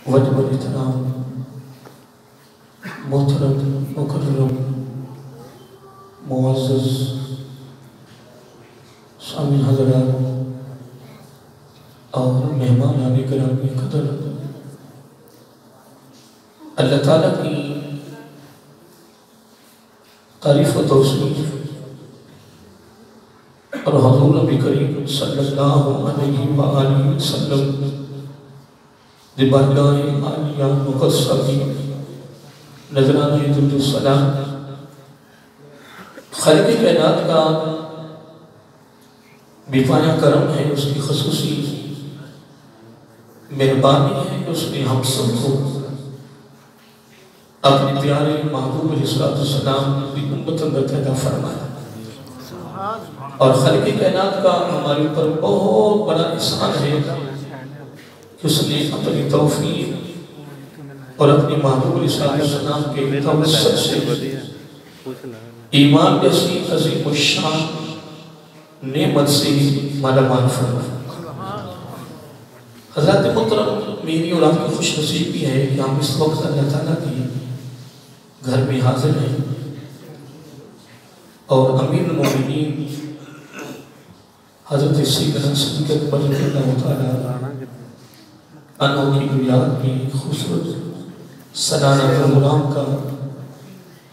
وجب الاحترام محترم مکرم معزز سامعین حضرات اور مہمان گرامی قدر، اللہ تعالیٰ کی تعریف و توصیف اور حضور نبی کریم صلی اللہ علیہ وآلہ وسلم دی بارگاہ عالیہ مقدسہ کی نذرانہ درود و سلام خالق کائنات کا بے پایہ کرم ہے، اس کی خصوصی مہربانی ہے کہ اس نے ہم سب کو اپنے پیارے محبوب علیہ السلام کی امت اندر پیدا فرمایا، اور خالق کائنات کا ہمارے اوپر بہت بڑا احسان ہے کہ اس نے اپنی توفیق اور اپنے محبوب علیہ السلام کے توسط سے ایمان جیسی عظیم الشان نعمت سے مالا مال فرمایا۔ حضرات محترم، میری اور آپ کی خوش نصیبی ہے کہ ہم اس وقت اللہ تعالیٰ کی گھر میں حاضر ہیں، اور امیر المومنین حضرت سیدنا صدیق اکبر رضی اللہ تعالیٰ عنہ کی یاد میں خوبصورت سالانہ پروگرام کا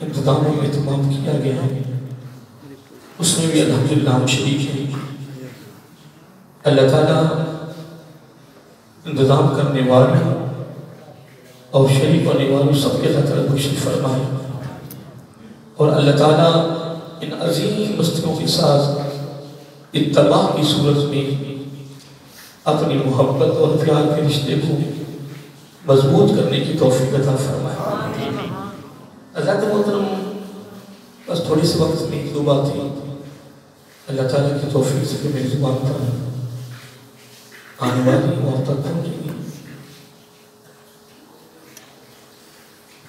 انتظام و اہتمام کیا گیا ہے، اس میں بھی الحمدللہ ہم شریک ہیں۔ اللہ تعالیٰ انتظام کرنے والے اور شریک ہونے والے سب کے خطر خوشی فرمائے، اور اللہ تعالیٰ ان عظیم بستیوں کے ساتھ اتباع کی صورت میں اپنی محبت اور پیار کے رشتے کو مضبوط کرنے کی توفیق عطا فرمائے۔ حضرات محترم، بس تھوڑی سی وقت میں دو باتیں اللہ تعالیٰ کی توفیق سے کہ میری زبان پر آنے والی وہاں تک پہنچیں گی۔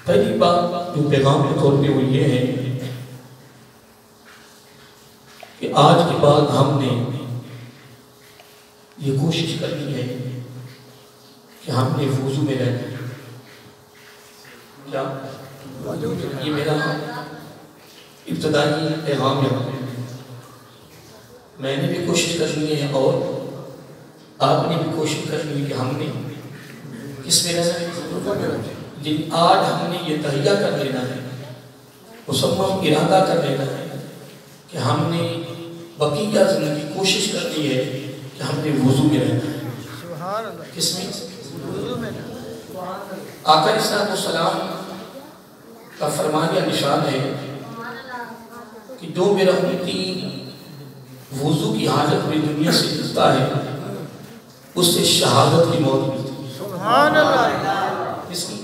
پہلی بات جو پیغام کے طور پہ وہ یہ ہے کہ آج کے بعد ہم نے یہ کوشش کرنی ہے کہ ہم نے وضو میں رہنا ہے۔ کیا یہ میرا ابتدائی پیغام ہے، میں نے بھی کوشش کرنی ہے اور آپ نے بھی کوشش کرنی ہے کہ ہم نے کس میں رہنا ہے، جن آج ہم نے یہ تہیہ کر لینا ہے، مصمم ارادہ کر لینا ہے کہ ہم نے بقیہ زندگی کوشش کرنی ہے کہ ہم نے وضو میں رہنا ہے۔ کس میں؟ آقا علیہ السلام کا فرمان یا نشان ہے کہ جو میرا امتی وضو کی حاجت میں دنیا سے جلتا ہے اس سے شہادت کی موت ملتی ہے۔ سبحان اللہ۔ اس کی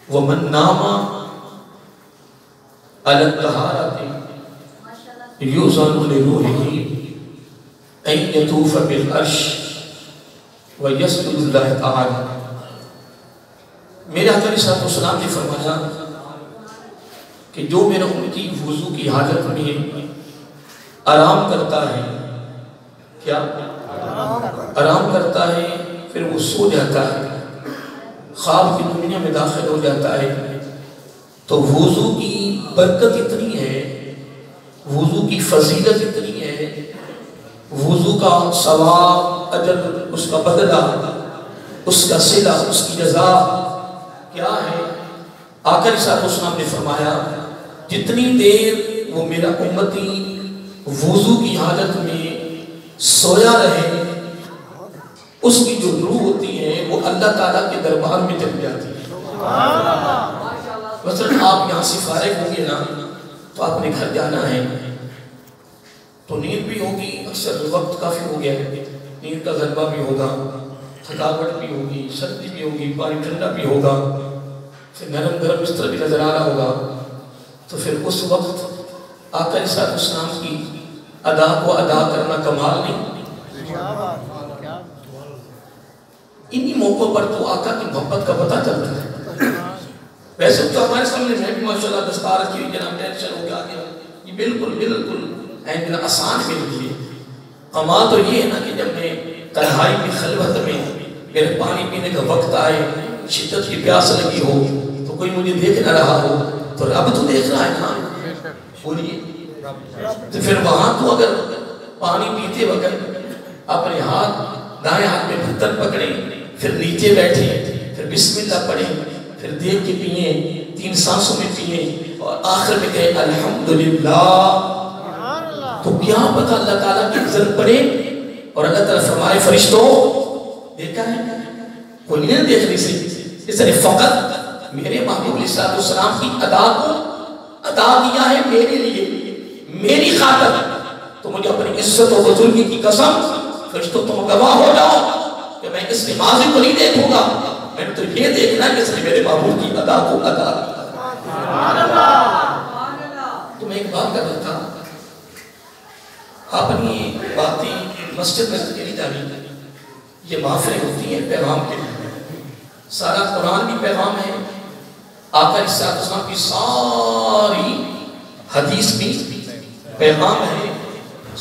وَمَن نَامَ عَلَى الطَّهَارَةِ يُؤْذَنُ لِرُوحِهِ أَن يَطُوفَ بِالْعَرْشِ وَيَسْجُدُ اللَّهِ تَعَالَى۔ میرے حضرت علیہ السلام نے فرمایا کہ جو میرا امتی وضو کی حاجت میں آرام کرتا ہے، کیا آرام کرتا ہے، پھر وہ سو جاتا ہے، خواب کی دنیا میں داخل ہو جاتا ہے، تو وضو کی برکت اتنی ہے، وضو کی فضیلت اتنی ہے، وضو کا ثواب، اجر، اس کا بدلہ، اس کا صلہ، اس کی جزا کیا ہے؟ آقا علیہ السلام نے فرمایا جتنی دیر وہ میرا امتی وضو کی حاجت میں سویا رہے، اس کی جو روح ہوتی ہے وہ اللہ تعالیٰ کے دربار میں چل جاتی ہے۔ مثلا آپ یہاں سے فارغ ہوں گے نا تو آپ نے گھر جانا ہے تو نیند بھی ہوگی، اکثر وقت کافی ہو گیا ہے، نیند کا غلبہ بھی ہوگا، تھکاوٹ بھی ہوگی، سردی بھی ہوگی، پانی ٹھنڈا بھی ہوگا، پھر نرم گرم بستر بھی نظر آ رہا ہوگا، تو پھر اس وقت آقا علیہ السلام کی ادا کو ادا کرنا کمال نہیں۔ انہی موقعوں پر تو آقا کی محبت کا پتہ چلتا ہے۔ ویسے تو ہمارے سامنے میں بھی ماشاءاللہ دستار کی جناب ٹینشن ہو گیا، یہ بالکل آسان میرے لیے۔ کمال تو یہ ہے نا کہ جب میں تنہائی میں خلوت میں میرے پانی پینے کا وقت آئے، شدت کی پیاس لگی ہو تو کوئی مجھے دیکھ نہ رہا ہو تو رب تو دیکھ رہا ہے نا، بولیے تو پھر وہاں تو اگر پانی پیتے وقت اپنے دائیں ہاتھ میں برتن پکڑیں، پھر نیچے بیٹھیں، پھر بسم اللہ پڑھیں، پھر دیکھ کے پئیں، 3 سانسوں میں پئیں اور آخر میں کہیں الحمدللہ، تو کیا پتہ اللہ تعالیٰ کی عزت پڑے اور اللہ تعالیٰ فرمائے فرشتوں دیکھا ہے کوئی نہیں دیکھنے سے، اس نے فقط میرے محبوب علیہ السلام کی ادا کو ادا کیا ہے میرے لیے، میری خاطر، تو مجھے اپنی عزت و بزرگی کی قسم، فرشتوں تم گواہ ہو جاؤ کہ میں اس نمازی کو نہیں دیکھوں گا، میں نے تو یہ دیکھنا ہے کہ اس نے میرے محبوب کی ادا کو ادا کیا۔ تو میں ایک بات کر رہا تھا، اپنی باتیں مسجد میں کے نہیں جانی، یہ محفلیں ہوتی ہیں پیغام کے لیے، سارا قرآن بھی پیغام ہے، آقا علیہ السلام کی ساری حدیث بھی پیغام ہے،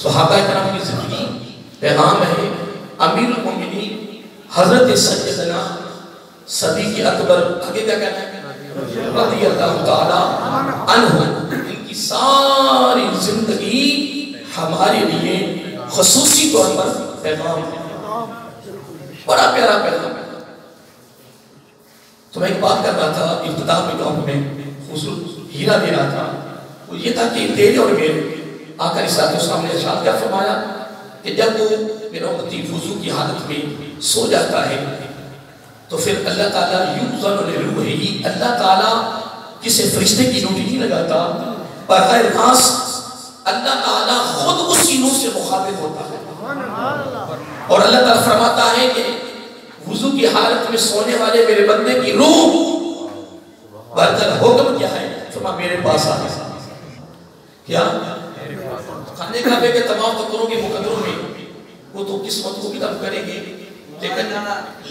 صحابہ کرام کی زندگی پیغام ہے، امیر المومنین حضرت سیدنا صدیق اکبر آگے کیا کہنا ہے رضی اللہ تعالی عنہ، ان کی ساری زندگی ہمارے لیے خصوصی طور پر پیغام ہے، بڑا پیارا پیغام ہے۔ تو میں ایک بات کر رہا تھا ابتدا میں جو میں ہیرا دے رہا تھا وہ یہ تھا کہ تیرے اور میرے آقا علیہ السلام نے ارشاد کیا فرمایا کہ جب وہ میرا امتی وضو کی حالت میں سو جاتا ہے تو پھر اللہ تعالیٰ یوزن لروحہ، اللہ تعالیٰ کسی فرشتے کی ڈیوٹی نہیں لگاتا، براہ راست اللہ تعالیٰ خود اسی روح سے مخاطب ہوتا ہے اور اللہ تعالیٰ فرماتا ہے کہ وضو کی حالت میں سونے والے میرے بندے کی روح برتر حکم کیا ہے، فرما میرے پاس آ گیا، کیا خانے کعبے کے تمام تقروں کے مقدروں میں وہ تو قسمت کو کتاب کریں گے،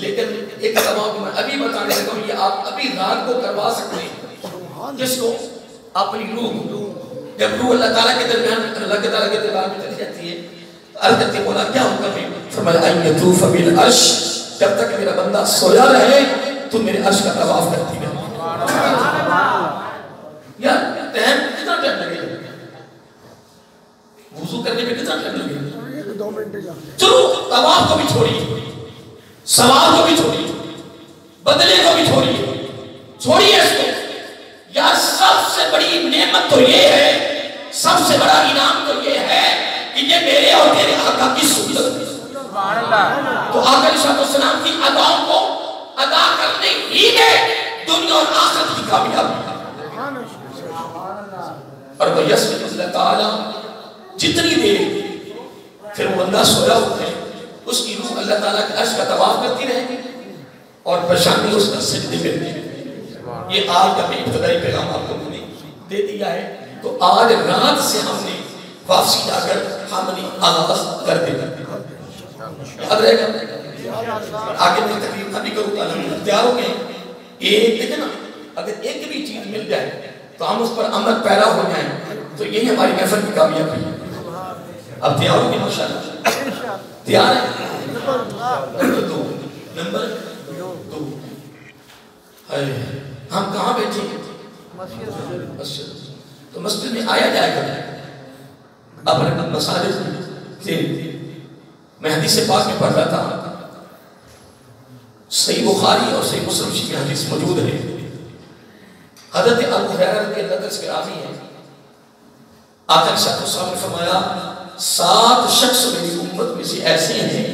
لیکن ایک تمام میں ابھی بتانے لگا ہوں، یہ آپ ابھی رات کو کروا سکتے ہیں جس کو اپنی روح، جب روح اللہ تعالیٰ کے درمیان اللہ تعالیٰ کے دربار میں چلی جاتی ہے، عرض کرتے بولا کیا حکم ہے، فرمایا ان یطوف بالعرش، جب تک میرا بندہ سویا رہے تو میرے عرش کا طواف کرتی رہے۔ یا ٹائم کتنا ٹائم لگے وضو کرنے میں کتنا ٹائم لگے؟ 2 منٹ جا، چلو طواف کو بھی چھوڑیے، سوال کو بھی چھوڑیے، بدلے کو بھی چھوڑیے اس کو، یا سب سے بڑی نعمت تو یہ ہے، سب سے بڑا انعام تو یہ ہے کہ یہ میرے اور تیرے آقا کی سنت ہے۔ تو آقا علیہ السلام کی اداؤں کو ادا کرنے ہی میں دنیا اور آخرت کی کامیابی ہے۔ اور وہ یسمت اللہ تعالیٰ جتنی دیر پھر وہ بندہ سویا ہوتا ہے اس کی روح اللہ تعالیٰ کے عرش کا طواف کرتی رہے گی اور پریشانی اس کا سجدے میں رہے گی۔ یہ آج کا میں ابتدائی پیغام آپ کو میں نے دے دیا ہے، تو آج رات سے ہم نے واپسی جا کر ہم نے آغاز کر دیا، یاد رہے گا آگے میں تقریر ابھی کروں گا، ہم تیار ہو گئے، ایک دیکھیں نا اگر ایک بھی چیز مل جائے تو ہم اس پر عمل پیرا ہو جائیں تو یہی ہماری محفل کی کامیابی ہے۔ اب تیار ہو گئے ماشاءاللہ، تیار ہے؟ نمبر 2 ہم کہاں بیٹھے ہیں؟ مسجد، تو مسجد میں آیا جائے گا اپنے مساجد سے۔ میں حدیث پاک میں پڑھ رہا تھا، صحیح بخاری اور صحیح مسلم شریف میں حدیث موجود ہے، حضرت ابو ہریرہ رضی اللہ عنہ سے راوی ہے، آقا صلی اللہ علیہ وسلم نے فرمایا 7 شخص میری امت میں سے ایسے ہیں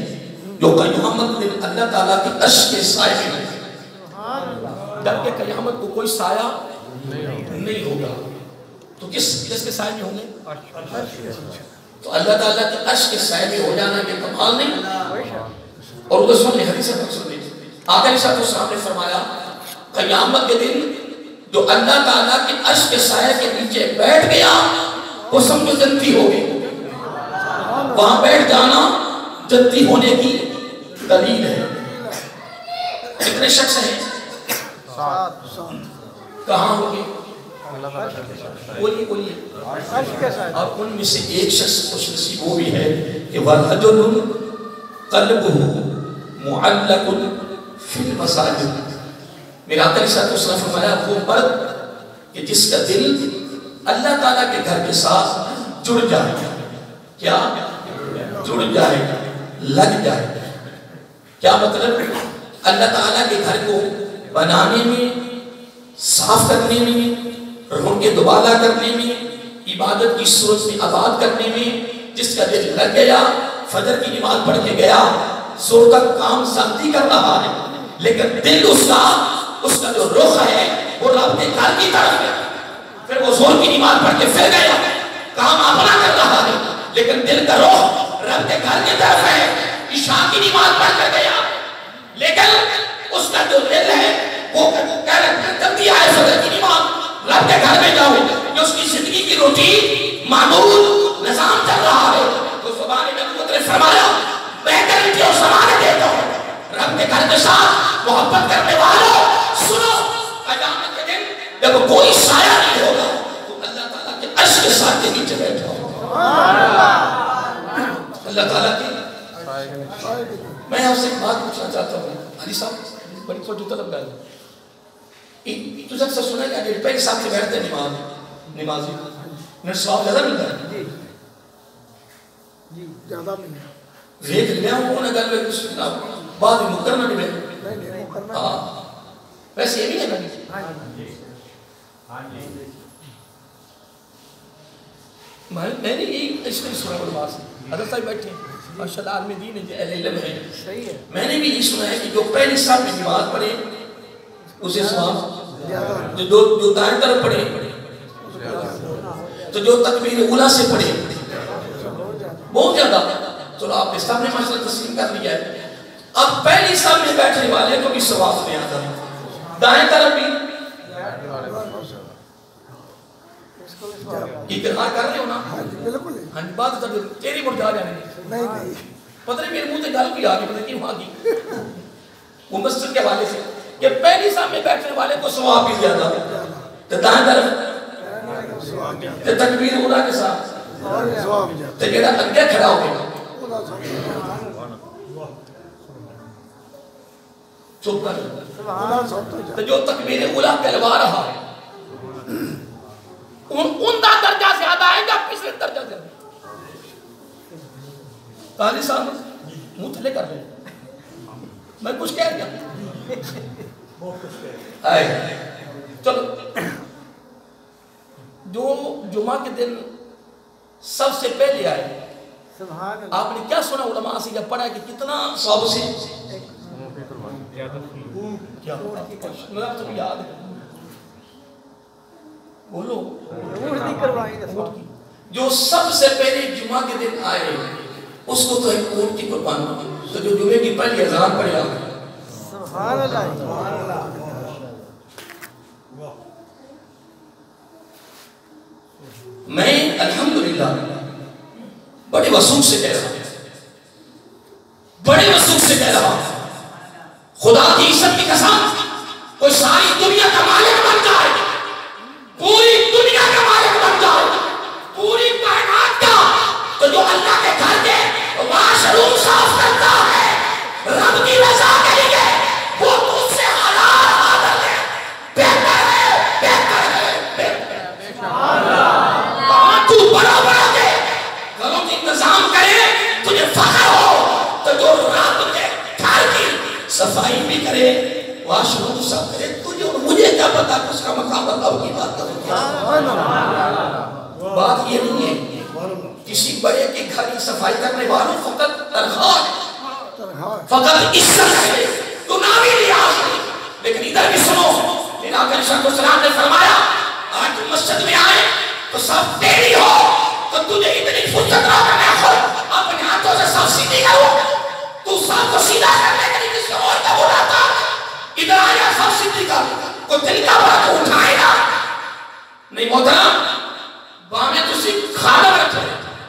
جو قیامت دن اللہ تعالیٰ کی عرش کے سائے میں ہیں، جبکہ قیامت کو کوئی سایہ نہیں ہوگا، تو کس کے سائے میں ہوں گے؟ تو اللہ تعالیٰ کے عرش کے سائے میں ہو جانا یہ کمال نہیں؟ اور ادھر سن لیں حدیث مقصود نہیں، آقا علیہ السلام نے فرمایا قیامت کے دن جو اللہ تعالیٰ کے عرش کے سائے کے نیچے بیٹھ گیا وہ سمجھو جنتی ہو گئی، وہاں بیٹھ جانا جنتی ہونے کی دلیل ہے۔ کتنے شخص ہیں؟ 7 کہاں ہوگے؟ بولیے اور ان میں سے ایک شخص خوش نصیب وہ بھی ہے کہ وَرَجُلٌ قَلْبُهُ مُعَلَّقٌ فی المساجد. میرا آقا علیہ الصلوۃ والسلام فرمایا وہ مرد کہ جس کا دل اللہ تعالیٰ کے گھر کے ساتھ جڑ جائے. کیا جڑ جائے, لگ جائے. کیا مطلب؟ اللہ تعالیٰ کے گھر کو بنانے میں, صاف کرنے میں, روح کے دوبالا کرنے میں, عبادت کی صورت میں آباد کرنے میں جس کا دل لگ گیا, فجر کی نماز پڑھ کے گیا, زور کا کام ذاتی کر رہا ہے, لیکن دل اس کا جو رخ ہے وہ رب کے گھر کی طرف ہے. پھر وہ زور کی نماز پڑھ کے پھر گیا, کام اپنا کر رہا ہے, لیکن دل کا رخ رب کے گھر کی طرف ہے. عشاء کی نماز پڑھ کر گیا, لیکن اس کا جو دل ہے وہ کہہ رہا ہے جلدی آئے فجر کی نماز رب کے گھر میں جاؤ. جو اس کی زندگی کی روٹین معمول نظام چل رہا ہے, تو زبان نبوت نے فرمایا بہتر جو سمانے دیتا ہوں رب کے گھر کے ساتھ محبت کرنے والوں سنو, قیامت کے دن جب کوئی سایہ نہیں ہوگا تو اللہ تعالیٰ کے عرش کے ساتھ کے نیچے بیٹھا ہوگا. اللہ تعالیٰ کی. میں آپ سے ایک بات پوچھنا چاہتا ہوں علی صاحب, بڑی چھوٹی طلب گئی, تو جب سے سنا کہ پہلے ساتھ سے بیٹھتے نمازی انہیں سواب زیادہ ملتا ہے. جی زیادہ ملتا ہے. ریک لیا ہوں انہیں گھر میں کچھ بعد میں مکرمہ نہیں بیٹھے. نہیں مکرمہ ویسے یہ بھی ہے نا, میں نے یہ اس میں سنا بڑا سے حضرت صاحب بیٹھے ہیں ماشاءاللہ عالم دین ہے, اہل علم ہے. صحیح ہے. میں نے بھی یہ سنا ہے کہ جو پہلی صاحب میں نماز پڑھے اسے سواب, جو دائیں طرف پڑھے, تو جو تکبیر اولیٰ سے پڑھے بہت زیادہ. چلو آپ نے سب نے مسئلہ تسلیم کر لیا ہے. اب پہلی صاحب میں بیٹھنے والے کو بھی ثواب میں آتا ہے, دائیں طرف بھی اقرار کر رہے ہو نا. بالکل. ہاں بات تو تیری مڑ جا جانے نہیں پتہ نہیں میرے منہ سے گل بھی آ گئی, پتہ نہیں وہاں کی وہ مسجد کے حوالے سے کہ پہلی صاحب میں بیٹھنے والے کو ثواب بھی زیادہ, تو دائیں طرف تو تکبیر اولیٰ کے ساتھ, تو جڑا اگے کھڑا ہو گیا چپ کر, تو جو تکبیر اولیٰ کہلوا رہا ہے ان کا درجہ زیادہ ہے یا پچھلے درجہ زیادہ. قاضی صاحب منہ تھلے کر رہے میں کچھ کہہ دیا. چلو جو جمعہ کے دن سب سے پہلے آئے, آپ نے کیا سنا علماء سے جب پڑھا کہ کتنا ثواب سے کیا مجھے تمہیں یاد ہے بولو, جو سب سے پہلے جمعہ کے دن آئے اس کو تو ایک اونٹ کی قربانی, تو جو جمعے کی پہلی اذان پڑھے آگے. سبحان اللہ. میں الحمدللہ بڑے وثوق سے کہہ رہا ہوں, بڑے وثوق سے کہہ رہا ہوں, خدا کی عزت کی قسم کوئی ساری دنیا کا مالک بن جائے, پوری دنیا کا مالک بن جائے, پوری کائنات کا, تو جو اللہ کے گھر کے واش روم صاف کرتا ہے رب کی رضا کے لیے وہ تجھ سے ہزار ہے, بہتر ہے. کہاں تو بڑا بڑا کے گھروں کی انتظام کرے, تجھے فخر ہو, تو جو رب کے گھر کی صفائی بھی کرے, واش روم صاف کرے, تجھے مجھے کیا پتا اس کا مقام اللہ کی بات کرو. بات یہ نہیں ہے کسی بڑے کے گھر کی صفائی کرنے والوں فقط تنخواہ, فقط عزت ہے, دنیاوی لحاظ ہے. لیکن ادھر بھی سنو, میرا آقا علیہ السلام نے فرمایا آج تم مسجد میں آئے تو سب تیری ہو, تو تجھے اتنی فرصت نہ کرنا خود اپنے ہاتھوں سے سب سیدھی کرو, تو سب کو سیدھا کرنے کے لیے کسی اور کا بلاتا, ادھر آیا سب سیدھی کر, کوئی دل کا بڑا تو اٹھائے گا نہیں. محترم باہمیں تسی خالہ رکھے,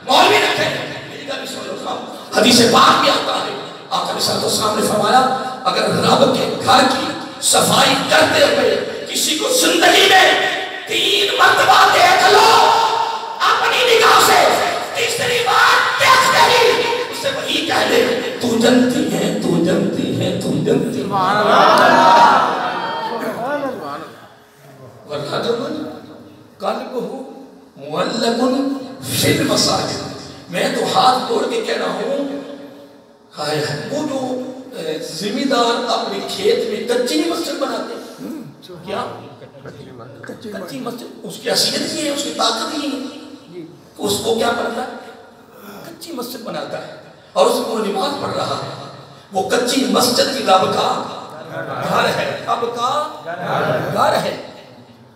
مولوی رکھے, میری گھر بھی سن لو صاحب, حدیث پاک بھی آتا ہے, آقا علیہ السلام نے فرمایا اگر رب کے گھر کی صفائی کرتے ہوئے کسی کو زندگی میں 3 مرتبہ دیکھ لو اپنی نگاہ سے, تیسری بار دیکھ نہیں, اس سے وہی کہہ دے تو جنتی ہے, تو جنتی ہیں تم جنتی وَالرَّجُلُ قَلْبُهُ مُعَلَّقٌ فِي الْمَسَاجِدِ میں تو ہاتھ توڑ کے کہہ رہا ہوں وہ جو زمیندار اپنے کھیت میں کچی مسجد بناتے ہیں کیا کچی مسجد اس کی حیثیت نہیں ہے اس کی طاقت نہیں ہے اس کو کیا پڑھتا ہے کچی مسجد بناتا ہے اور اس کو نماز پڑھ رہا ہے وہ کچی مسجد کی رب کا گھر ہے رب کا گھر ہے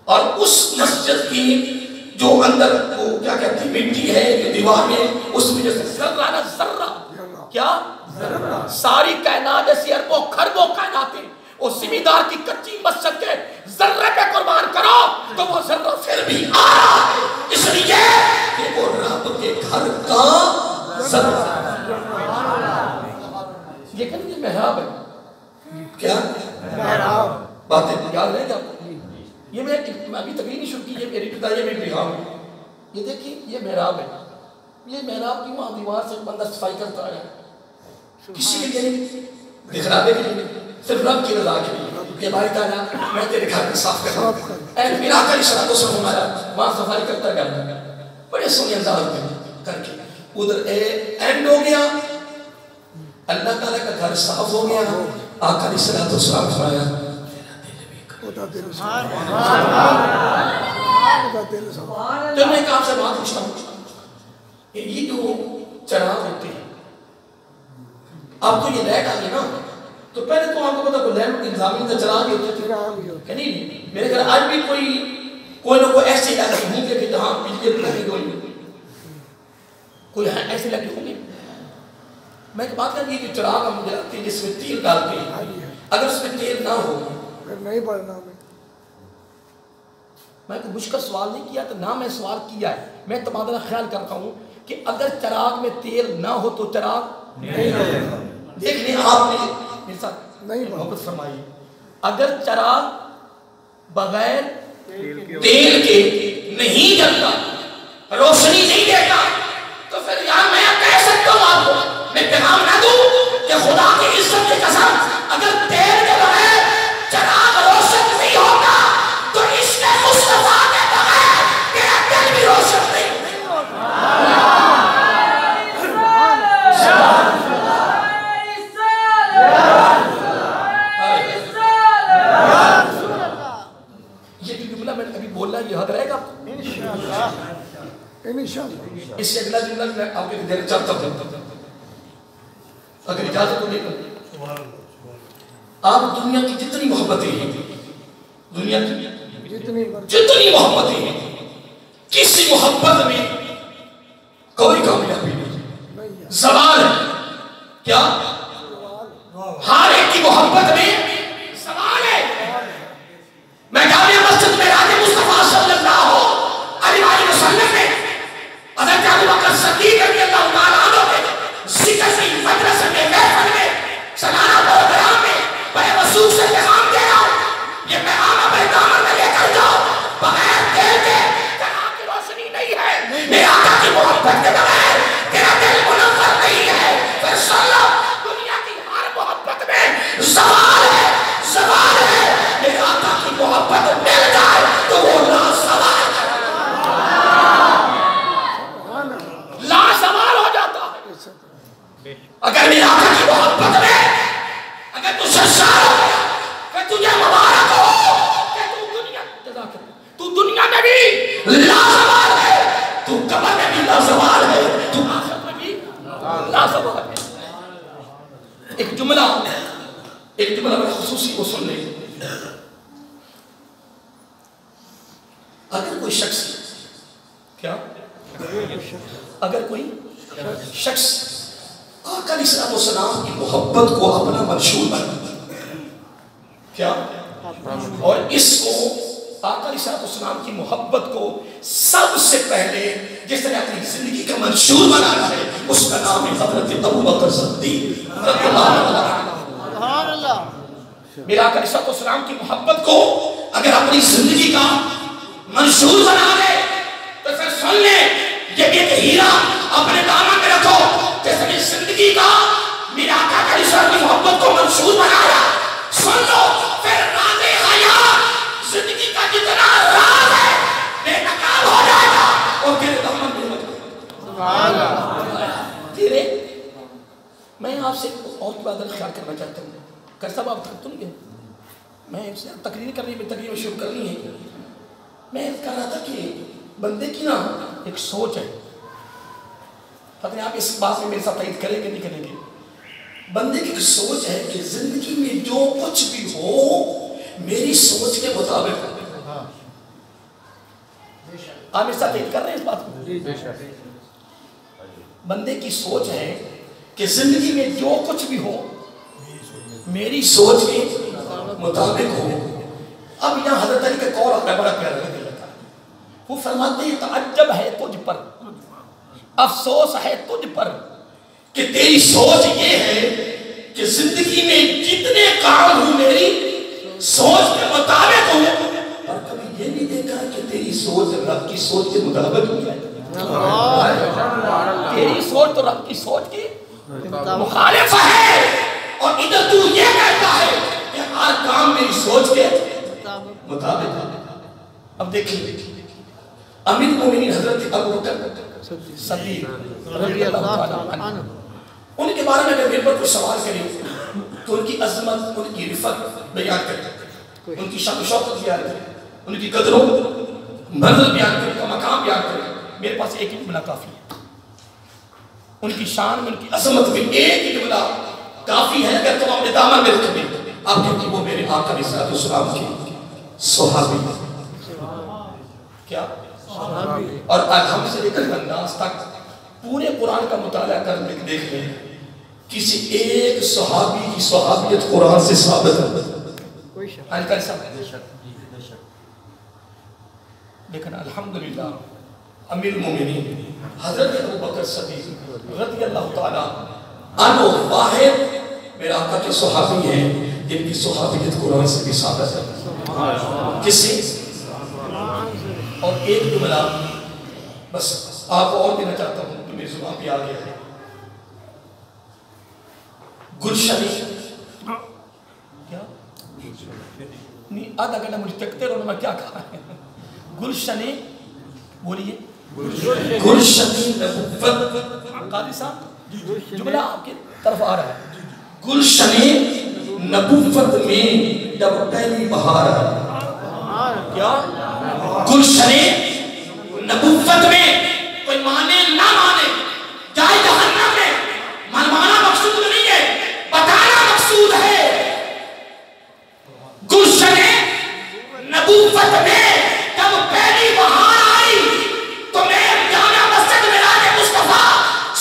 اور اس مسجد کی جو اندر وہ کیا کہتے ہیں مٹی ہے جو دیوار میں اس میں جیسے ذرہ نا ذرہ کیا ساری کائنات ایسی اربوں خربوں کائناتیں اس زمیندار کی کچی مسجد کے ذرے پہ قربان کرو تو وہ ذرہ پھر بھی آ رہا ہے اس لیے کہ وہ رب کے گھر کا ذرہ یہ کہنے یہ محراب ہے کیا محراب باتیں یاد رہے گا یہ میں ابھی تقریر نہیں شروع کی یہ میری ابتدائی میں پیغام ہے یہ دیکھیں یہ محراب ہے یہ محراب کی وہاں دیوار سے بندہ صفائی کرتا ہے کسی کے لیے نہیں دکھلانے کے لیے صرف رب کی رضا کے لیے کہ بھائی تعالیٰ میں تیرے گھر کو صاف کر رہا ہوں اے میرا کر اشارہ تو سب ہمارا وہاں صفائی کرتا گیا بڑے سونے انداز میں کر کے ادھر اینڈ ہو گیا اللہ تعالیٰ کا گھر صاف ہو گیا آقا علیہ الصلوۃ والسلام فرمایا تو میں آپ سے بات پوچھتا ہوں یہ جو چراغ ہوتے ہیں آپ تو یہ لائٹ آ گئی نا تو پہلے تو آپ کو پتا لائٹ انتظامی کا چراغ ہی ہوتے تھے کہ نہیں میرے گھر آج بھی کوئی نہ کوئی ایسے علاقے ہوں گے کہ جہاں بجلی لگی کوئی ایسے علاقے ہوں گے میں ایک بات کروں یہ جو چراغ ہم جلاتے ہیں جس میں تیل ڈالتے ہیں اگر اس میں تیل نہ ہو نہیں پڑھنا میں کوئی مشکل سوال نہیں کیا تو نہ میں سوال کیا ہے میں تبادلہ خیال کرتا ہوں کہ اگر چراغ میں تیل نہ ہو تو چراغ نہیں ہوگا دیکھ لیں آپ نے میرے ساتھ محبت فرمائی اگر چراغ بغیر تیل کے نہیں جلتا روشنی نہیں دیتا تو پھر یار میں کہہ سکتا ہوں آپ کو میں پیغام نہ دوں کہ خدا کی عزت کی قسم اگر تیل کے بغیر چراغ روشن نہیں ہوتا تو اس نے مصطفیٰ کے بغیر تیرا دل بھی روشن نہیں یہ جو جملہ میں نے ابھی بولا یہ حد رہے گا انشاءاللہ اس سے اگلا جملہ میں آپ کے دیر چاہتا ہوں اگر اجازت تو لے کر آپ دنیا کی جتنی محبتیں ہیں دنیا کی جتنی محبتیں ہیں کسی محبت میں کوئی کامیابی نہیں زوال ہے کیا ہر ایک کی محبت میں زوال ہے میں جامعہ مسجد میں راج مصطفیٰ صلی اللہ علیہ وسلم میں حضرت ابوبکر صدیق رضی اللہ تعالیٰ عنہ کے ذکر سے مدرسے میں محفل میں سالانہ پروگرام میں بڑے وسوخ سے پیغام دے رہا ہوں یہ پیغام اپنے دامن میں لے کر جاؤ بغیر تیل کے چراغ کی روشنی نہیں ہے میرے آقا کی محبت کے بغیر تیرا دل منور نہیں ہے پھر صلی دنیا کی ہر محبت میں زوال ہے میرے آقا کی محبت مل جائے تو وہ لازوال ہو جاتا ہے اگر میرے آقا کی محبت میں اگر تو سرشار ہو کہ تجھے مبارک ہو کہ تو دنیا میں بھی لازوال ہے تو قبر میں بھی لازوال ہے تو آخرت میں بھی لازوال ہے ایک جملہ میں خصوصی کو سن لیں اگر کوئی شخص کیا اگر کوئی شخص آقا علیہ السلام کی محبت کو اپنا منشور بنا کیا اور اس کو آقا علیہ السلام کی محبت کو سب سے پہلے جس نے اپنی زندگی کا منشور بنانا ہے اس کا نام ہے حضرت ابوبکر صدیق رضی اللہ عنہ میرا آقا علیہ السلام کی محبت کو اگر اپنی زندگی کا منشور بنا لے تو پھر سن لے یہ بھی ایک ہیرا اپنے دامن میں رکھو جس نے زندگی کا میرا آقا علیہ عائشہ کی محبت کو منشور بنایا. سن لو پھر راز حیات زندگی کا جتنا راز ہے بے نقاب ہو جائے گا اور تیرے دامن میں سبحان اللہ. تیرے میں آپ سے اور بات خیال کرنا چاہتا ہوں. کیسا آپ تم گے میں تقریر کرنی میں تقریر شروع کرنی ہے. میں کہہ رہا تھا کہ بندے کی نا ایک سوچ ہے. پتہ نہیں آپ اس بات میں میرے ساتھ تائید کریں گے نہیں کریں گے. بندے کی ایک سوچ ہے کہ زندگی میں جو کچھ بھی ہو میری سوچ کے مطابق. آپ میرے ساتھ تائید کر رہے ہیں اس بات کو؟ بندے کی سوچ ہے کہ زندگی میں جو کچھ بھی ہو میری سوچ کے مطابق ہو. اب یہاں حضرت علی کا قول آتا ہے بڑا پیارا لگتا ہے. وہ فرماتے ہیں تعجب ہے تجھ پر افسوس ہے تجھ پر کہ تیری سوچ یہ ہے کہ زندگی میں جتنے کام ہوں میری سوچ کے مطابق ہوں اور کبھی یہ نہیں دیکھا کہ تیری سوچ رب کی سوچ کے مطابق ہو جائے. تیری سوچ تو رب کی سوچ کی مخالف ہے اور ادھر تو یہ کہتا ہے کہ ہر کام میری سوچ کے مطابق ہے. اب دیکھیں امیر المومنین حضرت ابو بکر صدیق رضی اللہ تعالیٰ عنہ ان کے بارے میں اگر میرے پر کوئی سوال کریں تو ان کی عظمت ان کی رفت بیان کریں, ان کی شان و شوکت بیان کریں, ان کی قدر و منزل بیان کریں, کا مقام بیان کریں. میرے پاس ایک ہی جملہ کافی ہے. ان کی شان میں ان کی عظمت میں ایک ہی جملہ کافی ہے. اگر تم اپنے دامن میں رکھ دیں آپ کہتے وہ میرے آقا علیہ السلام کی صحابی کیا اور ہم سے لے کر الناس تک پورے قرآن کا مطالعہ کر دیکھ لیں کسی ایک صحابی کی صحابیت قرآن سے ثابت ہے. لیکن الحمدللہ امیر المومنین حضرت ابو بکر صدیق رضی اللہ تعالیٰ عنہ واحد میرے آقا کے صحابی ہیں جن کی صحابیت قرآن سے بھی ثابت ہے. کس سے؟ اور ایک جملہ بس آپ اور دینا چاہتا ہوں کہ میری زبان پہ آ گیا ہے. گلشن کیا نہیں آدھا گھنٹہ مجھے تکتے رہو میں کیا کہا ہے. گلشن بولیے گلشن نبوت قاضی صاحب جملہ آپ کی طرف آ رہا ہے. گلشن نبوت میں جب پہلی بہار ہے کیا گلشن نبوت میں کوئی مانے نہ مانے جائے جہنم میں منوانا مقصود نہیں ہے بتانا مقصود ہے. گلشن نبوت میں جب پہلی بہار آئی تو میں جامع مسجد میراج مصطفیٰ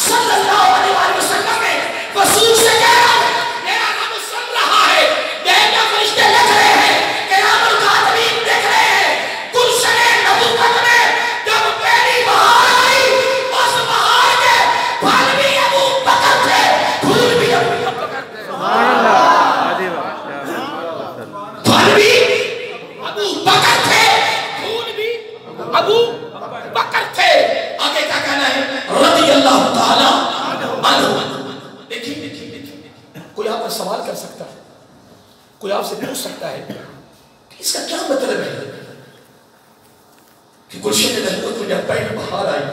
صلی اللہ علیہ وسلم میں وصول سے کہہ رہا ہوں میرا رب سن رہا ہے. دیکھنا فرشتے لکھ رہے ہیں قیام القاتلین دیکھ رہے ہیں. گلشن نبوت میں جب پہلی بہار آئی اس بہار کے پھل بھی ابو بکر تھے پھول بھی ابو بکر تھے. پھل بھی ابو بکر تھے پھول بھی ابو بکر تھے. آگے کیا کہنا ہے رضی اللہ تعالیٰ عنہ. دیکھیں کوئی آپ سے سوال کر سکتا ہے, کوئی آپ سے پوچھ سکتا ہے اس کا کیا مطلب ہے کہ گلشن نبوت میں جب پہلی بہار آئی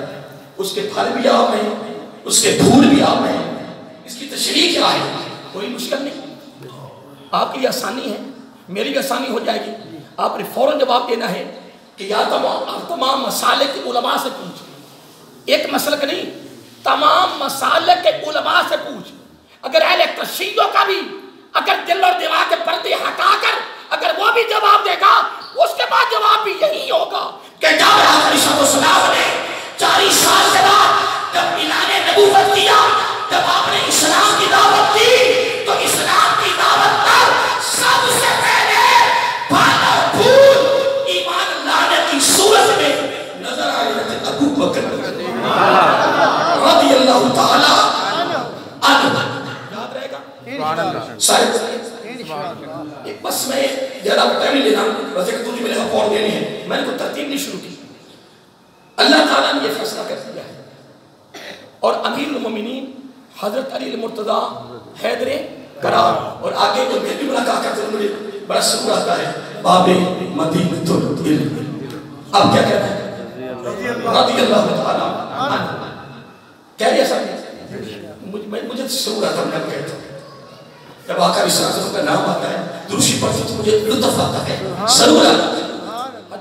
اس کے پھل بھی آپ ہیں اس کے پھول بھی آپ ہیں, اس کی تشریح کیا ہے؟ کوئی مشکل نہیں, آپ کے لیے آسانی ہے, میری بھی آسانی ہو جائے گی. آپ نے فوراً جواب دینا ہے کہ یا تمام مسالک کے علماء سے پوچھ, ایک مسلک نہیں تمام مسالک کے علماء سے پوچھ. اگر اہل تشیعوں کا بھی اگر دل اور دماغ کے پردے ہٹا کر اگر وہ بھی جواب دے گا اس کے بعد جواب بھی یہی ہوگا کہ جب علیہ السلام نے 40 سال کے بعد جب اعلان نبوت کیا, جب آپ نے اسلام کی دعوت دی تو اسلام کی دعوت پر سب سے پہلے پھل اور پھول ایمان لانے کی صورت میں نظر آئے تھے ابو بکر رضی اللہ تعالی عنہ. یاد رہے گا بس میں زیادہ ٹائم نہیں لینا, ویسے کہ تجھے میرے اپورٹ دینے ہیں, میں نے کوئی ترتیب نہیں شروع کی. اللہ تعالیٰ نے یہ فیصلہ کر دیا ہے اور امیر المومنین حضرت علی المرتضیٰ حیدر قرار. اور آگے جو میں بھی ملاقات کرتے ہیں مجھے بڑا سرور آتا ہے باب مدینۃ العلم. اب کیا کہنا ہے رضی اللہ تعالیٰ عنہ کہہ رہے سب مجھے سرور آتا ہے. میں کہتا ہوں جب آقا علیہ السلام کا نام آتا ہے دروشی پڑھتے تو مجھے لطف آتا ہے سرور آتا ہے.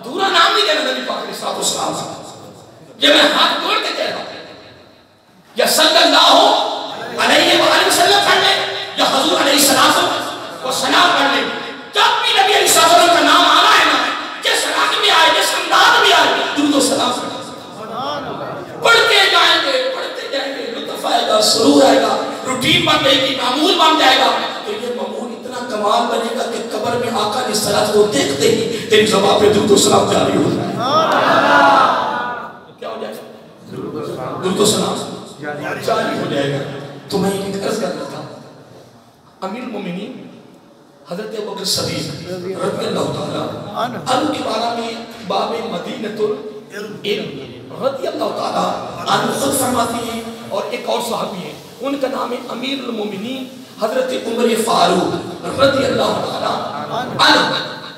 دورا نام نہیں کہنا نبی پاک علیہ السلام سے. یہ میں ہاتھ جوڑ کے کہہ رہا ہوں یا صلی اللہ علیہ وآلہ وسلم پڑھ لیں یا حضور علیہ السلام کو سلام پڑھ لیں. جب بھی نبی علیہ السلام کا نام آنا ہے نا جس رات میں آئے جس انداز میں آئے درود و سلام پڑھتے جائیں گے لطف آئے گا سرور آئے گا روٹین بن جائے گی معمول بن جائے گا. تو یہ معمول اتنا کمال بنے گا کہ قبر میں آقا علیہ السلام کو دیکھتے ہی تیری زبان پہ درود و سلام جاری ہو جائے گا. کیا ہو جائے گا درود و سلام جاری ہو جائے گا. تو میں ایک عرض کر رہا تھا امیر المومنین حضرت ابوبکر صدیق رضی اللہ تعالیٰ عنہ کے بارے میں باب مدینۃ العلم رضی اللہ تعالیٰ عنہ خود فرماتے ہیں. اور ایک اور صحابی ہیں ان کا نام ہے امیر المومنین حضرت عمر فاروق رضی اللہ تعالیٰ عنہ.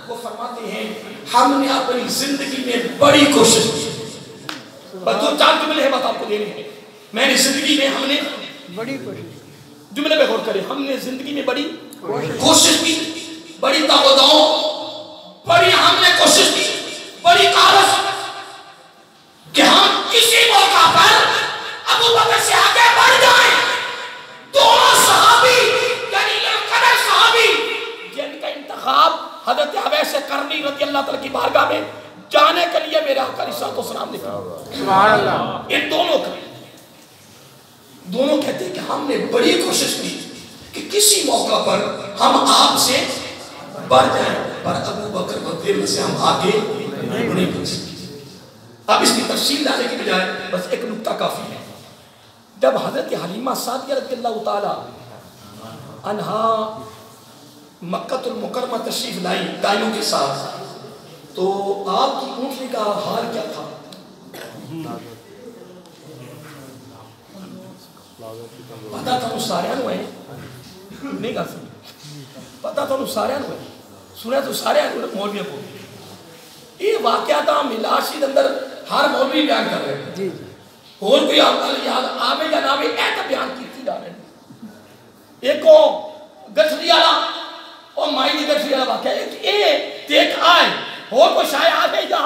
وہ فرماتے ہیں ہم نے اپنی زندگی میں بڑی کوشش کی. بس دو چار جملے ہیں بات آپ کو دینے ہیں. میں نے زندگی میں ہم نے بڑی کوشش جملے پہ غور کریں. ہم نے زندگی میں بڑی کوشش کی بڑی تعودوں بڑی ہم نے کوشش کی بڑی کارش کہ ہم کسی موقع پر ابو بکر سے آگے بڑھ جائیں. دونوں صحابی جلیل القدر صحابی جن کا انتخاب حضرت حویس قرنی رضی اللہ تعالیٰ کی بارگاہ میں جانے کے لیے میرے آقا علیہ السلام نے کہا. سبحان اللہ. ان دونوں کہتے ہیں کہ ہم نے بڑی کوشش کی کہ کسی موقع پر ہم آپ سے بڑھ جائیں پر ابو بکر کو دل سے ہم آگے نہیں بڑھ سکتے. اب اس کی تفصیل لانے کی بجائے بس ایک نکتہ کافی ہے. جب حضرت حلیمہ سعدیہ رضی اللہ تعالی عنہا مکہ المکرمہ تشریف لائی دائیوں کے ساتھ تو آپ کی اونٹنی کا حال کیا تھا؟ پتا تھا سارے ہوئے نہیں کر سکتے. پتا تھا سارے ہوئے سنا تو سارے مولویوں کو یہ واقعہ تھا ملاشی اندر ہر مولوی بیان کر رہے تھے. اور کوئی آوے یا ناوے ایسا بیان کی تھی جا رہے ہیں. ایک کو گٹھری آلا اور مائی دی گٹھری آلا واقعہ ایک دیکھ آئے اور کو شاید آوے جا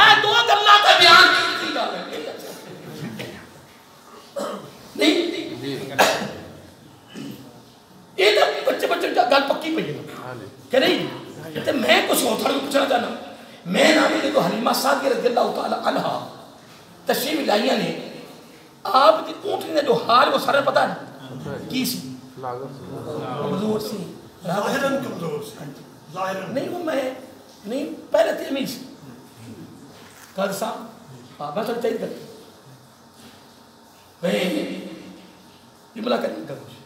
اے دو گلہ کا بیان کی تھی جا رہے ہیں. نہیں یہ تو بچے گل پکی پہ کہ نہیں کہ میں کچھ اور تھوڑا پوچھنا چاہنا. میں نامی نے تو حلیمہ سعدیہ رضی اللہ تعالی عنہا تشریف لائیاں نے آپ کی اونٹنی نے جو حال وہ سارے پتا ہے کی سی کمزور سی ظاہراً کمزور سی نہیں وہ میں نہیں پہلے تیمی سی قد صاحب میں سب چاہیے کرتے میں جملہ کرنے کا کچھ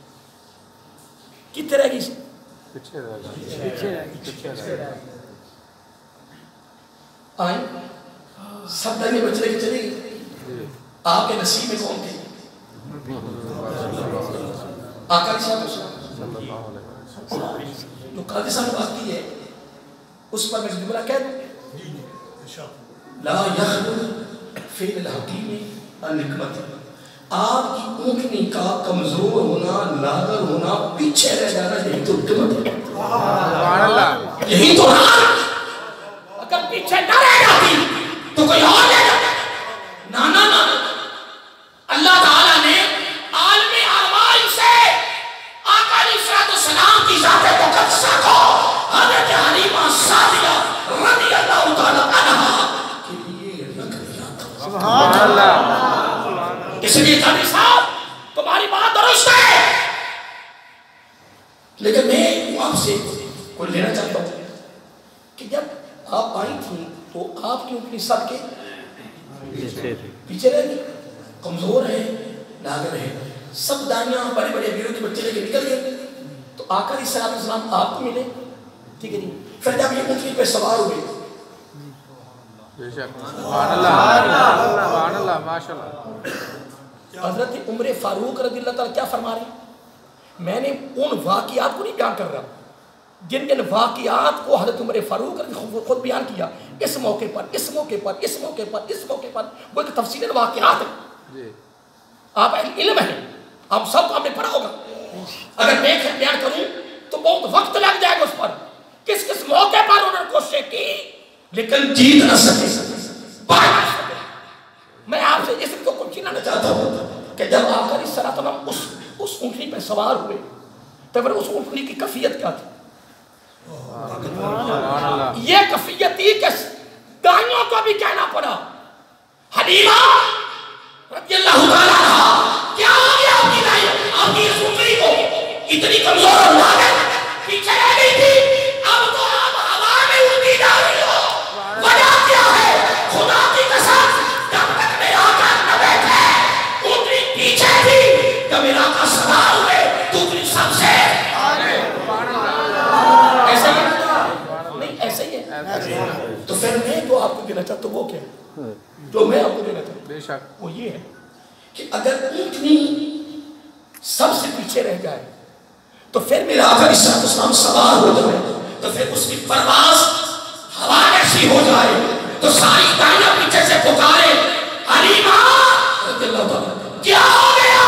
کتنے رہ گئی سی پچھے رہ گئی آئیں سب دائیں بچنے کے چلے گئے. آپ کے نصیب میں کون تھے؟ آقا علیہ السلام. جو قاضی صاحب نے بات کی ہے اس پر میں جملہ کہہ دوں لا یخلو فعل الحکیم الحکمت. آپ کی اونٹنی کا کمزور ہونا لاغر ہونا پیچھے رہ جانا یہی تو حکمت ہے. یہی تو حال اگر پیچھے نہ رہ جاتی تو کوئی اور لے جاتا. نا اللہ تعالیٰ نے عالم اعمال سے آقا علیہ السلام کی ذات مقدسہ کو حضرت حلیمہ سعدیہ رضی اللہ تعالیٰ عنہا کے لیے رکھ دیا تھا. سبحان اللہ. اس لیے قاضی صاحب تمہاری بات درست ہے لیکن میں آپ سے کوئی لینا چاہتا ہوں کہ جب آپ آئی تھی تو آپ کی اپنی سب کے پیچھے رہ گئی کمزور ہے لاغر ہے سب دائیاں بڑے بڑے بیڑوں کے بچے لے کے نکل گئے. تو آقا علیہ السلام آپ کو ملے ٹھیک ہے جی. پھر جب یہ اونٹنی پہ سوار ہوئے حضرت عمر فاروق رضی اللہ تعالیٰ کیا فرما رہے ہیں میں نے ان واقعات کو نہیں بیان کر رہا جن جن واقعات کو حضرت عمر فاروق نے خود بیان کیا، اس موقع پر اس موقع پر اس موقع پر اس موقع پر، وہ ایک تفصیل واقعات ہے. آپ علم ہیں، آپ سب کو آپ نے پڑھا ہوگا. اگر میں بیان کروں تو بہت وقت لگ جائے گا اس پر، کس کس موقع پر انہوں نے کوشش کی لیکن جیت نہ سکے، پا نہ سکے. میں آپ سے اس کو کچھ چھیننا چاہتا ہوں کہ جب آپ علیہ السلام اس اونٹنی پہ سوار ہوئے تو پھر اس اونٹنی کی کیفیت کیا تھی؟ یہ کیفیت تھی کہ دائیوں کو بھی کہنا پڑا حلیمہ رضی اللہ تعالیٰ عنہا، کیا ہو گیا آپ کی دائیوں، آپ کی اس اونٹنی کو اتنی کمزور اور لاغر پیچھے رہ گئی تھی، اب تو آپ ہوا میں اڑتی جا رہی ہو. وجہ کیا ہے؟ خدا کی قسم جب تک میرا آقا نہ بیٹھے اونٹنی پیچھے تھی، جب میرا آقا سوار ہوئے تو اونٹنی سب سے ایسا ہی نہیں، ایسا ہی ہے. تو پھر میں جو آپ کو دینا چاہتا ہوں وہ کیا ہے؟ جو میں آپ کو دینا چاہتا ہوں وہ یہ ہے کہ اگر اونٹنی سب سے پیچھے رہ جائے تو پھر میرا آقا علیہ السلام سوار ہو جائے تو پھر اس کی پرواز ہوا ایسی ہو جائے تو ساری دائیاں پیچھے سے پکارے حلیمہ رضی اللہ تعالیٰ کیا ہو گیا،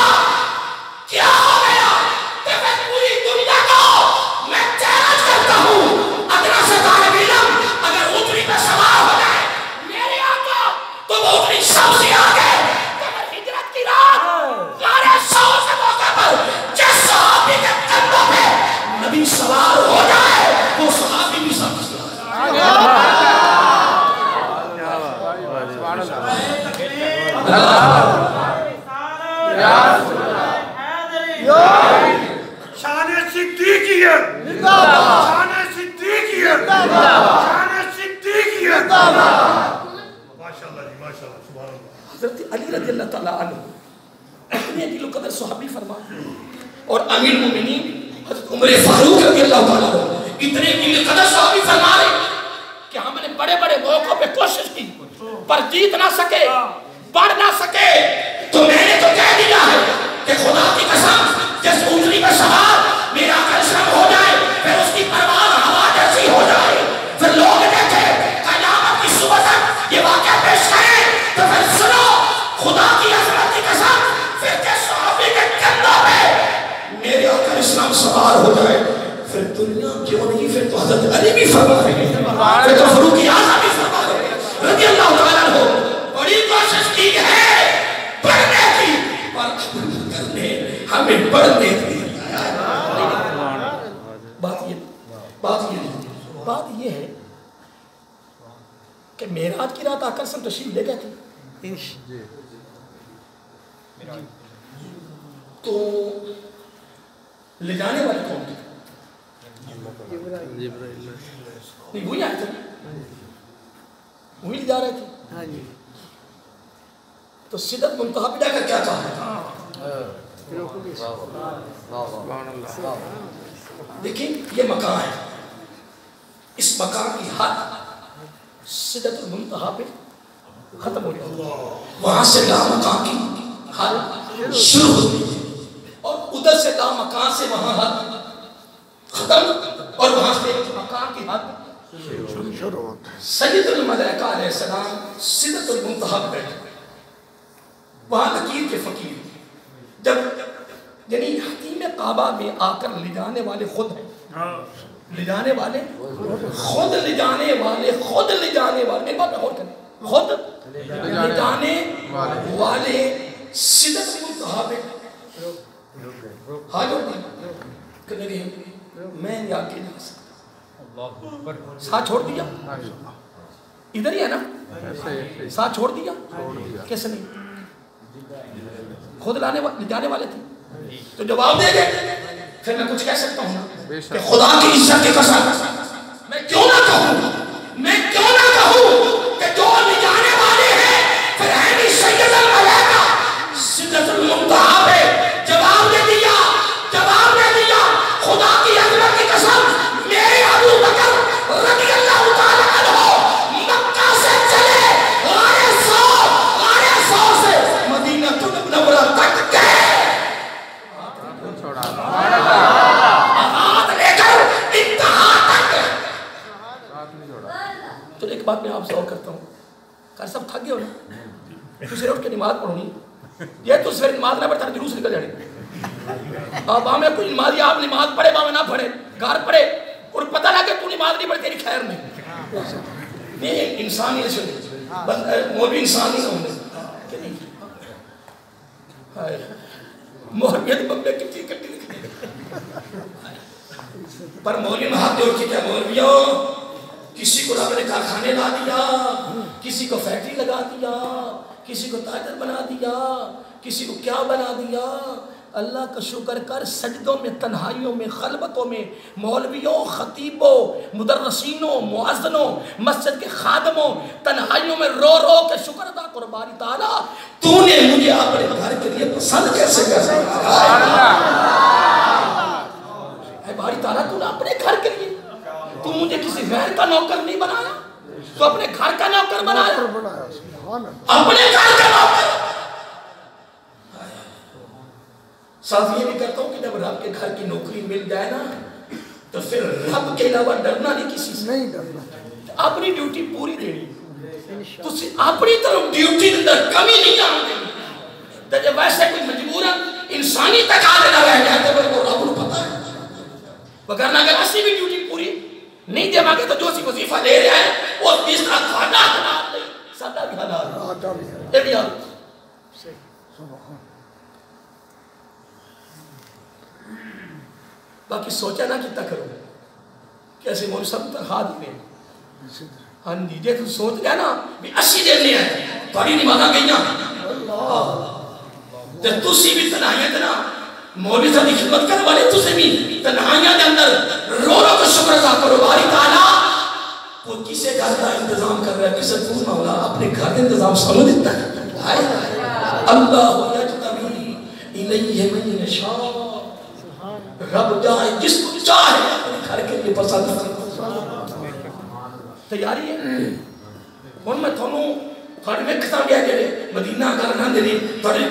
کیا ہو گیا. کہ میں پوری دنیا کو میں چیلنج کرتا ہوں، ادنا سے طالب علم اگر اونٹنی پہ سوار ہو جائے میرے آقا تو وہ اونٹنی سب سے آگے. اگر ہجرت کی رات غار ثور سے موقع پر جس صحابی کے کندھوں پہ نبی سوار ہو جائے وہ صحابی بھی سب سے شان صدیقیت، شان صدیقیت، شان صدیقیت. ماشاءاللہ جی ماشاءاللہ سبحان اللہ. حضرت علی رضی اللہ تعالیٰ عنہ اتنے دل و قدر صحابی فرما اور امیر المومنین حضرت عمر فاروق رضی اللہ تعالیٰ عنہ اتنے دل و قدر صحابی فرما رہے کہ ہم نے بڑے بڑے موقعوں پہ کوشش کی پر جیت نہ سکے، بڑھ نہ سکے. تو میں نے تو کہہ دیا ہے کہ خدا کی قسم جس اونٹنی پہ سوار میرا کرشم ہو جائے پھر اس کی پرواز ہوا جیسی ہو جائے، پھر لوگ دیکھے قیامت کی صبح تک یہ واقعہ پیش کریں تو پھر سنو خدا کی عظمت کی قسم پھر جس صحابی کے کندھوں پہ میرے آقا اسلام سوار ہو جائے پھر دنیا کیوں نہیں، پھر تو حضرت علی بھی فرما رہے ہیں، پھر تو فاروق اعظم بھی فرما رہے ہیں رضی اللہ تعالیٰ عنہ. بڑی کوشش کی ہے پڑھنے کی پر کرنے ہمیں پڑھنے کی. بات یہ ہے کہ معراج کی رات آقا صلی تشریف لے گئے تھے تو لے جانے والے کون تھے؟ نہیں وہی آئے تھے، وہی لے جا رہے تھے. تو سدرۃ منتہا پہ جا کر کیا کہا ہے؟ دیکھیں یہ مکان ہے، اس مکان کی حد سدرۃ المنتہا پہ ختم ہو جاتی ہے، وہاں سے لامکان کی حد شروع ہوتی ہے اور ادھر سے لامکان سے وہاں حد ختم اور وہاں سے مکان کی حد شروع ہوتا ہے. سید الملائکہ علیہ السلام سدرۃ المنتہا پہ بیٹھے وہاں لکیر کے فقیر جب یعنی حتیم کعبہ میں آ کر لے جانے والے خود ہیں، لے جانے والے خود لے جانے والے خود لے جانے والے ایک بات غور کریں، خود لے جانے والے سدرۃ المنتہا پہ حاضر نہیں کہ میں نہیں آگے جا سکتا. ساتھ چھوڑ دیا ادھر ہی ہے نا، ساتھ چھوڑ دیا کیسے نہیں، خود جانے والے تھے تو جواب دے گئے. پھر میں کچھ کہہ سکتا ہوں کہ خدا کی عزت کی قسم میں کیوں نہ کہوں کہ جو لے جانے والے ہیں پھر ہے بھی سید الملائکہ سدرۃ المنتہا پہ جواب دے دیا خدا کی عظمت کی قسم میرے ابو بکر رضی اللہ تعالیٰ عنہ مکہ سے چلے غار ثور سے مدینہ منورہ تک گئے. ایک بات میں آپ سے اور کرتا ہوں، کہا سب تھک گئے ہو نا، تو صرف اٹھ کے نماز پڑھونی، یہ تو صرف نماز نہ پڑھتا جلوس نکل جانے، آپ میں کوئی نمازی آپ نماز پڑھے میں نہ پڑھے، گھر پڑھے اور پتہ نہ کہ تو نماز نہیں پڑھ تیری خیر نہیں، انسان ہی ایسے مولوی انسان نہیں ہونے مولویت بمبے کتنی کٹی پر مولوی میں ہاتھ جوڑ کے کیا مولویوں، کسی کو رب نے کارخانے لا دیا، کسی کو فیکٹری لگا دیا، کسی کو تاجر بنا دیا، کسی کو کیا بنا دیا، اللہ کا شکر کر، سجدوں میں، تنہائیوں میں، خلوتوں میں، مولویوں، خطیبوں، مدرسینوں، مؤذنوں، مسجد کے خادموں، تنہائیوں میں رو رو کے شکر ادا کرو باری تعالیٰ تو نے مجھے اپنے گھر کے لیے پسند کیسے کر سکتا ہے باری تعالیٰ تو نے اپنے گھر کے لیے، تو مجھے کسی غیر کا نوکر نہیں بنایا، تو اپنے گھر کا نوکر بنایا، اپنے گھر کا نوکر۔ ساتھ یہ بھی کرتا ہوں کہ جب رب کے گھر کی نوکری مل جائے نا تو پھر رب کے علاوہ ڈرنا نہیں کسی سے، نہیں ڈرنا، اپنی ڈیوٹی پوری دینی، تو اپنی طرف ڈیوٹی اندر کمی نہیں آنے دینی، تو جب ویسے کوئی مجبوراً انسانی تقاضے رہ جاتے ہیں وہ رب کو پتہ ہے، وگرنہ اگر اسی بھی ڈیوٹی پوری نہیں دے مانگے تو جو سی وظیفہ لے رہے ہیں وہ تیسرا کھانا حلال نہیں، سادہ بھی حلال، یہ بھی حلال۔ باقی سوچا نہ کتنا کرو کیسے مول سب تنخواہ دینے، ہاں جی جے تو سوچ گیا نا بھی 80 دینے ہیں بڑی نمازہ گئیاں جب تُسی بھی تنہائیاں تنا مولوی صاحب کی خدمت کرنے والے تُسے بھی تنہائیاں دے اندر رو رو کا شکر ادا کرو باری تعالیٰ وہ کسے گھر کا انتظام کر رہا ہے، کسے پور مولا اپنے گھر کا انتظام سنو دیتا ہے، اللہ یجتبی الیہ من یشاء، رب جائے جس کو چاہے اپنے گھر کے لیے پسند کرتا، تیاری ہے ان میں تھونوں تھوڑی میں کتاب گیا جڑے مدینہ کرنا دینے تھوڑی